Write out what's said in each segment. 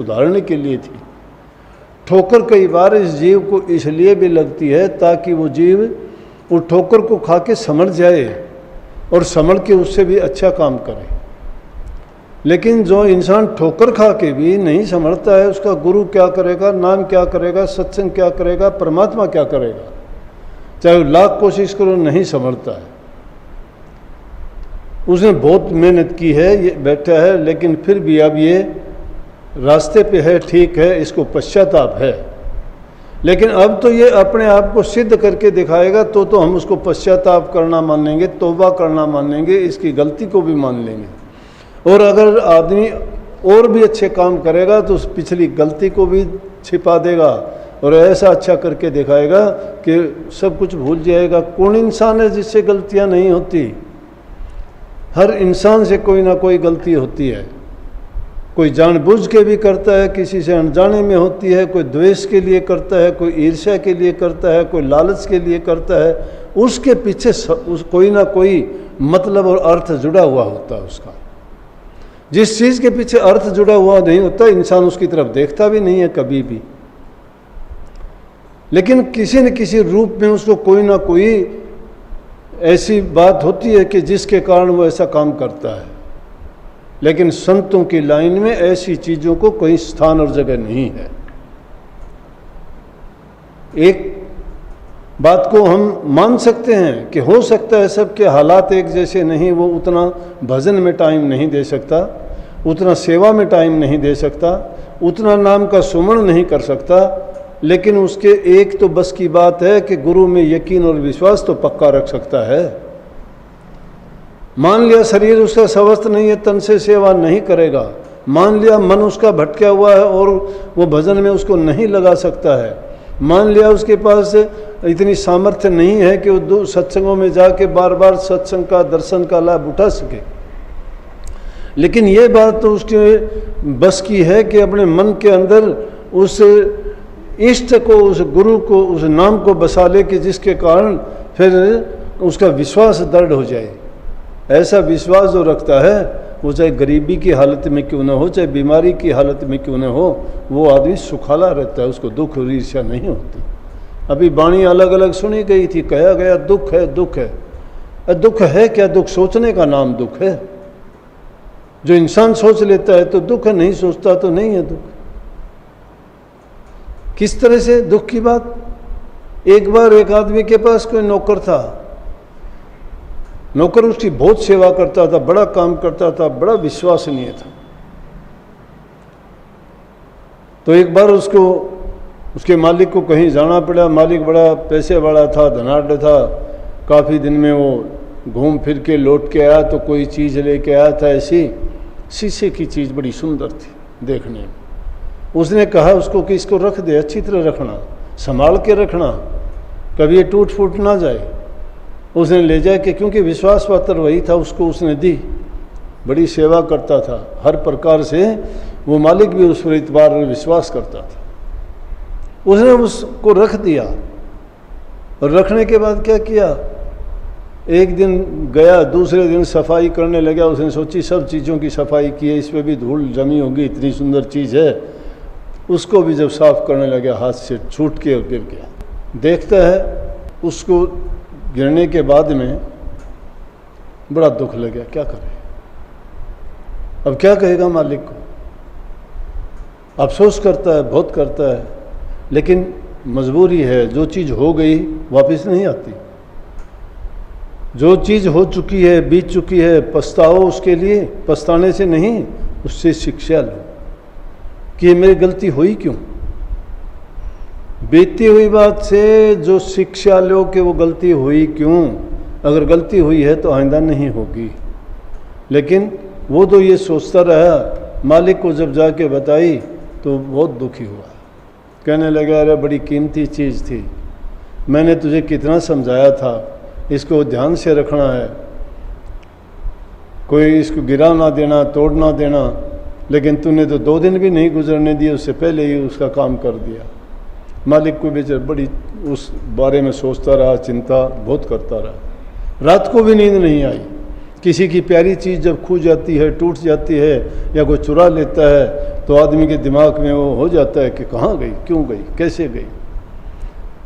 सुधारने के लिए थी। ठोकर कई बार इस जीव को इसलिए भी लगती है ताकि वो जीव उस ठोकर को खा के समझ जाए और समझ के उससे भी अच्छा काम करे। लेकिन जो इंसान ठोकर खा के भी नहीं समझता है उसका गुरु क्या करेगा, नाम क्या करेगा, सत्संग क्या करेगा, परमात्मा क्या करेगा, चाहे लाख कोशिश करो नहीं समझता है। उसने बहुत मेहनत की है, ये बैठा है, लेकिन फिर भी अब ये रास्ते पे है, ठीक है, इसको पश्चाताप है। लेकिन अब तो ये अपने आप को सिद्ध करके दिखाएगा तो हम उसको पश्चाताप करना मान लेंगे, तौबा करना मान लेंगे, इसकी गलती को भी मान लेंगे। और अगर आदमी और भी अच्छे काम करेगा तो उस पिछली गलती को भी छिपा देगा और ऐसा अच्छा करके दिखाएगा कि सब कुछ भूल जाएगा। कौन इंसान है जिससे गलतियां नहीं होती? हर इंसान से कोई ना कोई गलती होती है। कोई जानबूझ के भी करता है, किसी से अनजाने में होती है, कोई द्वेष के लिए करता है, कोई ईर्ष्या के लिए करता है, कोई लालच के लिए करता है। उसके पीछे कोई ना कोई मतलब और अर्थ जुड़ा हुआ होता है उसका। जिस चीज़ के पीछे अर्थ जुड़ा हुआ नहीं होता इंसान उसकी तरफ देखता भी नहीं है कभी भी। लेकिन किसी न किसी रूप में उसको कोई ना कोई ऐसी बात होती है कि जिसके कारण वो ऐसा काम करता है। लेकिन संतों की लाइन में ऐसी चीज़ों को कोई स्थान और जगह नहीं है। एक बात को हम मान सकते हैं कि हो सकता है सबके हालात एक जैसे नहीं, वो उतना भजन में टाइम नहीं दे सकता, उतना सेवा में टाइम नहीं दे सकता, उतना नाम का सुमरण नहीं कर सकता। लेकिन उसके एक तो बस की बात है कि गुरु में यकीन और विश्वास तो पक्का रख सकता है। मान लिया शरीर उसका स्वस्थ नहीं है, तन से सेवा नहीं करेगा। मान लिया मन उसका भटका हुआ है और वो भजन में उसको नहीं लगा सकता है। मान लिया उसके पास इतनी सामर्थ्य नहीं है कि वो सत्संगों में जाके बार बार सत्संग का दर्शन का लाभ उठा सके। लेकिन ये बात तो उसके बस की है कि अपने मन के अंदर उस इष्ट को, उस गुरु को, उस नाम को बसा ले कि जिसके कारण फिर उसका विश्वास दृढ़ हो जाए। ऐसा विश्वास जो रखता है वो चाहे गरीबी की हालत में क्यों न हो, चाहे बीमारी की हालत में क्यों न हो, वो आदमी सुखाला रहता है, उसको दुख और ईर्ष्या नहीं होती। अभी वाणी अलग अलग सुनी गई थी, कहा गया दुख है, दुख है। दुख है क्या? दुख सोचने का नाम दुख है। जो इंसान सोच लेता है तो दुख है, नहीं सोचता तो नहीं है दुख। किस तरह से दुख की बात? एक बार एक आदमी के पास कोई नौकर था, नौकर उसकी बहुत सेवा करता था, बड़ा काम करता था, बड़ा विश्वसनीय था। तो एक बार उसको उसके मालिक को कहीं जाना पड़ा। मालिक बड़ा पैसे वाला था, धनाढ़ था। काफ़ी दिन में वो घूम फिर के लौट के आया तो कोई चीज़ लेके आया था, ऐसी शीशे की चीज़, बड़ी सुंदर थी देखने में। उसने कहा उसको कि इसको रख दे, अच्छी तरह रखना, संभाल के रखना, कभी ये टूट फूट ना जाए। उसने ले जाए कि क्योंकि विश्वास पात्र वही था, उसको उसने दी। बड़ी सेवा करता था हर प्रकार से, वो मालिक भी उस पर इतबार और विश्वास करता था। उसने उसको रख दिया और रखने के बाद क्या किया, एक दिन गया, दूसरे दिन सफाई करने लगा। उसने सोची सब चीज़ों की सफाई की है, इस पर भी धूल जमी होगी, इतनी सुंदर चीज़ है। उसको भी जब साफ करने लगा हाथ से छूट के और गिर गया। देखता है उसको गिरने के बाद में बड़ा दुख लगा, क्या करे, अब क्या कहेगा मालिक को। अफसोस करता है, बहुत करता है, लेकिन मजबूरी है। जो चीज़ हो गई वापस नहीं आती। जो चीज़ हो चुकी है, बीत चुकी है, पछताओ उसके लिए, पछताने से नहीं, उससे शिक्षा लो कि ये मेरी गलती हुई क्यों। बीती हुई बात से जो शिक्षा लो कि वो गलती हुई क्यों। अगर गलती हुई है तो आइंदा नहीं होगी। लेकिन वो तो ये सोचता रहा, मालिक को जब जाके बताई तो बहुत दुखी हुआ। कहने लगा अरे बड़ी कीमती चीज़ थी, मैंने तुझे कितना समझाया था, इसको ध्यान से रखना है, कोई इसको गिरा ना देना, तोड़ ना देना, लेकिन तूने तो 2 दिन भी नहीं गुजरने दिए, उससे पहले ही उसका काम कर दिया। मालिक को बेचारा बड़ी उस बारे में सोचता रहा, चिंता बहुत करता रहा। रात को भी नींद नहीं आई। किसी की प्यारी चीज़ जब खो जाती है, टूट जाती है या कोई चुरा लेता है तो आदमी के दिमाग में वो हो जाता है कि कहाँ गई, क्यों गई, कैसे गई,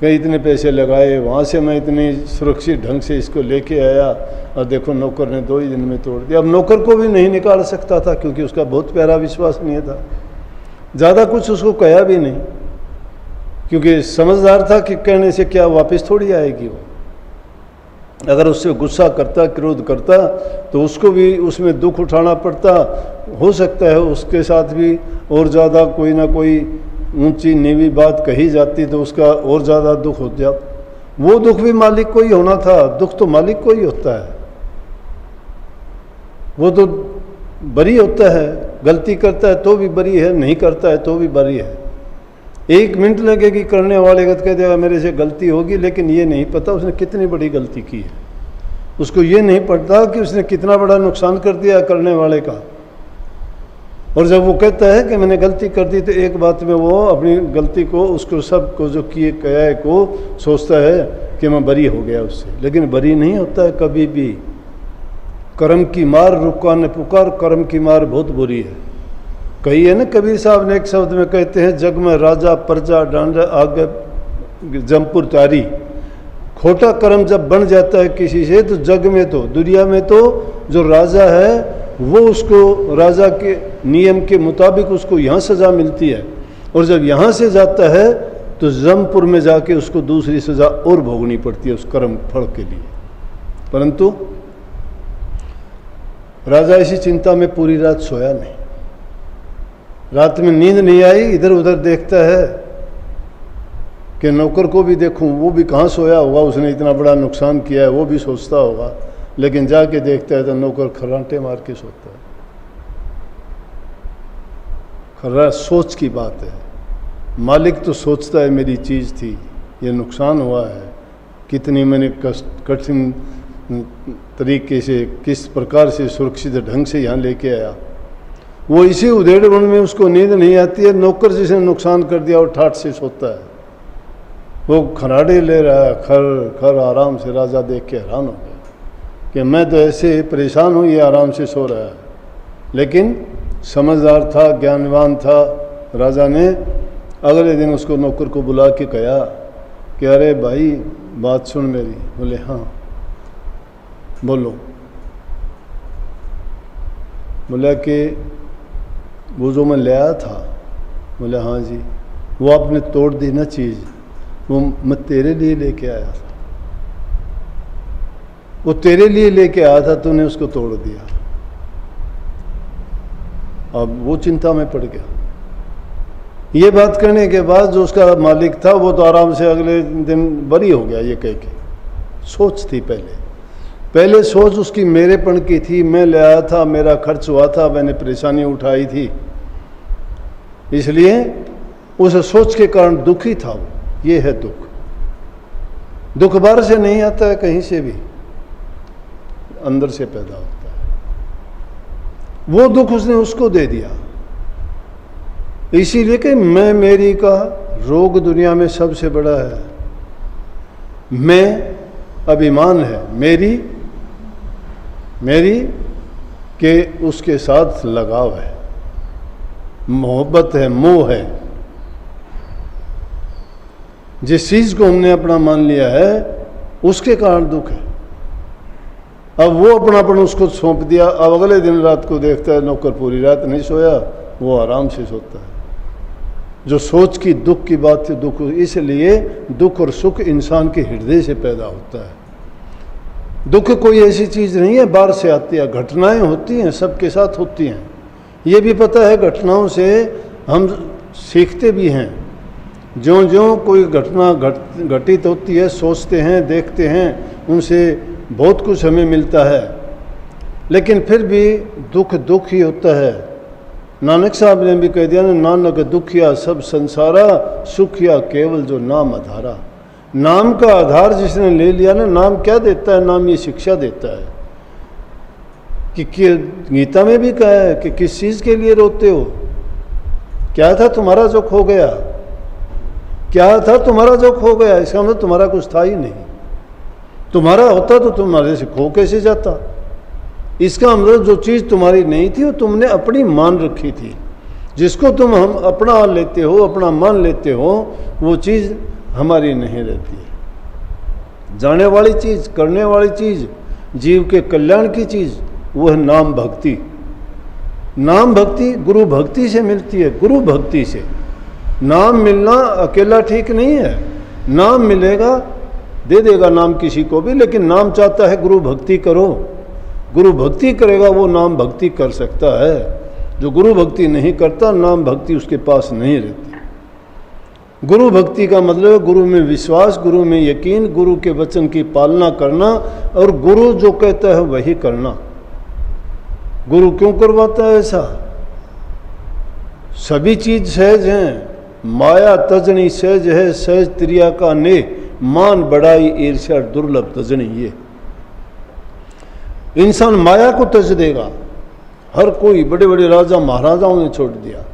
कहीं इतने पैसे लगाए, वहाँ से मैं इतनी सुरक्षित ढंग से इसको लेके आया और देखो नौकर ने 2 ही दिन में तोड़ दिया। अब नौकर को भी नहीं निकाल सकता था क्योंकि उसका बहुत प्यारा विश्वसनीय था, ज़्यादा कुछ उसको कहा भी नहीं क्योंकि समझदार था कि कहने से क्या वापस थोड़ी आएगी वो। अगर उससे गुस्सा करता, क्रोध करता तो उसको भी उसमें दुख उठाना पड़ता, हो सकता है उसके साथ भी और ज़्यादा कोई ना कोई ऊंची नीवी बात कही जाती तो उसका और ज़्यादा दुख हो जाता। वो दुख भी मालिक को ही होना था, दुख तो मालिक को ही होता है, वो तो बरी होता है, गलती करता है तो भी बरी है, नहीं करता है तो भी बरी है। 1 मिनट लगेगी करने वाले का, कह देगा मेरे से गलती होगी, लेकिन ये नहीं पता उसने कितनी बड़ी गलती की है, उसको ये नहीं पता कि उसने कितना बड़ा नुकसान कर दिया करने वाले का। और जब वो कहता है कि मैंने गलती कर दी तो एक बात में वो अपनी गलती को, उसको सब को जो किए कया को सोचता है कि मैं बरी हो गया उससे, लेकिन बरी नहीं होता है कभी भी। कर्म की मार रुका न पुकार, कर्म की मार बहुत बुरी है। कही है ना कबीर साहब ने एक शब्द में कहते हैं, जग में राजा प्रजा डांडा आगे जमपुर तारी। खोटा कर्म जब बन जाता है किसी से तो जग में तो, दुनिया में तो जो राजा है वो उसको राजा के नियम के मुताबिक उसको यहाँ सज़ा मिलती है, और जब यहाँ से जाता है तो जमपुर में जाके उसको दूसरी सज़ा और भोगनी पड़ती है उस कर्म फल के लिए। परंतु राजा इसी चिंता में पूरी रात सोया नहीं, रात में नींद नहीं आई, इधर उधर देखता है कि नौकर को भी देखूं, वो भी कहाँ सोया होगा, उसने इतना बड़ा नुकसान किया है, वो भी सोचता होगा, लेकिन जाके देखता है तो नौकर खर्राटे मार के सोता है। खर्रा सोच की बात है, मालिक तो सोचता है मेरी चीज़ थी, ये नुकसान हुआ है, कितनी मैंने कठिन तरीके से किस प्रकार से सुरक्षित ढंग से यहाँ लेके आया। वो इसी उधेड़बुन में उसको नींद नहीं आती है, नौकर जिसने नुकसान कर दिया और ठाठ से सोता है, वो खराड़े ले रहा है खर खर आराम से। राजा देख के हैरान हो गया कि मैं तो ऐसे परेशान हूँ, ये आराम से सो रहा है। लेकिन समझदार था, ज्ञानवान था। राजा ने अगले दिन उसको नौकर को बुला के कहा कि अरे भाई बात सुन मेरी। बोले हाँ बोलो। बोला कि वो जो मैं ले आया था, बोले हाँ जी, वो आपने तोड़ दी ना चीज़, वो मैं तेरे लिए लेके आया था, वो तेरे लिए लेके आया था, तूने उसको तोड़ दिया। अब वो चिंता में पड़ गया। ये बात करने के बाद जो उसका मालिक था वो तो आराम से अगले दिन बरी हो गया। ये कह के सोच थी पहले सोच उसकी मेरेपन की थी, मैं ले आया था, मेरा खर्च हुआ था, मैंने परेशानी उठाई थी, इसलिए उस सोच के कारण दुखी था वो। ये है दुख। दुख बाहर से नहीं आता है, कहीं से भी अंदर से पैदा होता है। वो दुख उसने उसको दे दिया, इसीलिए कि मैं मेरी का रोग दुनिया में सबसे बड़ा है। मैं अभिमान है, मेरी के उसके साथ लगाव है, मोहब्बत है, मोह है। जिस चीज़ को हमने अपना मान लिया है उसके कारण दुख है। अब वो अपनापन उसको सौंप दिया। अब अगले दिन रात को देखता है नौकर पूरी रात नहीं सोया, वो आराम से सोता है। जो सोच की दुख की बात थी, दुख इसलिए दुख और सुख इंसान के हृदय से पैदा होता है। दुख कोई ऐसी चीज़ नहीं है बाहर से आती है, घटनाएं होती हैं, सबके साथ होती हैं। ये भी पता है घटनाओं से हम सीखते भी हैं। ज्यों ज्यों कोई घटना घटित होती है, सोचते हैं, देखते हैं, उनसे बहुत कुछ हमें मिलता है, लेकिन फिर भी दुख दुख ही होता है। नानक साहब ने भी कह दिया ना, नानक दुखिया सब संसारा, सुखिया केवल जो नाम आधारा। नाम का आधार जिसने ले लिया ना, नाम क्या देता है? नाम ये शिक्षा देता है कि गीता में भी कहा है कि किस चीज़ के लिए रोते हो, क्या था तुम्हारा जो खो गया, क्या था तुम्हारा जो खो गया। इसका मतलब तुम्हारा कुछ था ही नहीं, तुम्हारा होता तो तुम्हारे से खो कैसे जाता। इसका मतलब जो चीज़ तुम्हारी नहीं थी वो तुमने अपनी मान रखी थी। जिसको तुम हम अपना लेते हो, अपना मान लेते हो, वो चीज़ हमारी नहीं रहती है। जाने वाली चीज़, करने वाली चीज़, जीव के कल्याण की चीज़, वो है नाम भक्ति। नाम भक्ति गुरु भक्ति से मिलती है, गुरु भक्ति से। नाम मिलना अकेला ठीक नहीं है, नाम मिलेगा, दे देगा नाम किसी को भी, लेकिन नाम चाहता है गुरु भक्ति करो। गुरु भक्ति करेगा वो नाम भक्ति कर सकता है। जो गुरु भक्ति नहीं करता, नाम भक्ति उसके पास नहीं रहती। गुरु भक्ति का मतलब है गुरु में विश्वास, गुरु में यकीन, गुरु के वचन की पालना करना और गुरु जो कहता है वही करना। गुरु क्यों करवाता है ऐसा? सभी चीज सहज हैं, माया तजनी सहज है, सहज त्रिया का ने, मान बढ़ाई ईर्ष्या दुर्लभ तजनी। ये इंसान माया को तज देगा। हर कोई, बड़े बड़े राजा महाराजाओं ने छोड़ दिया।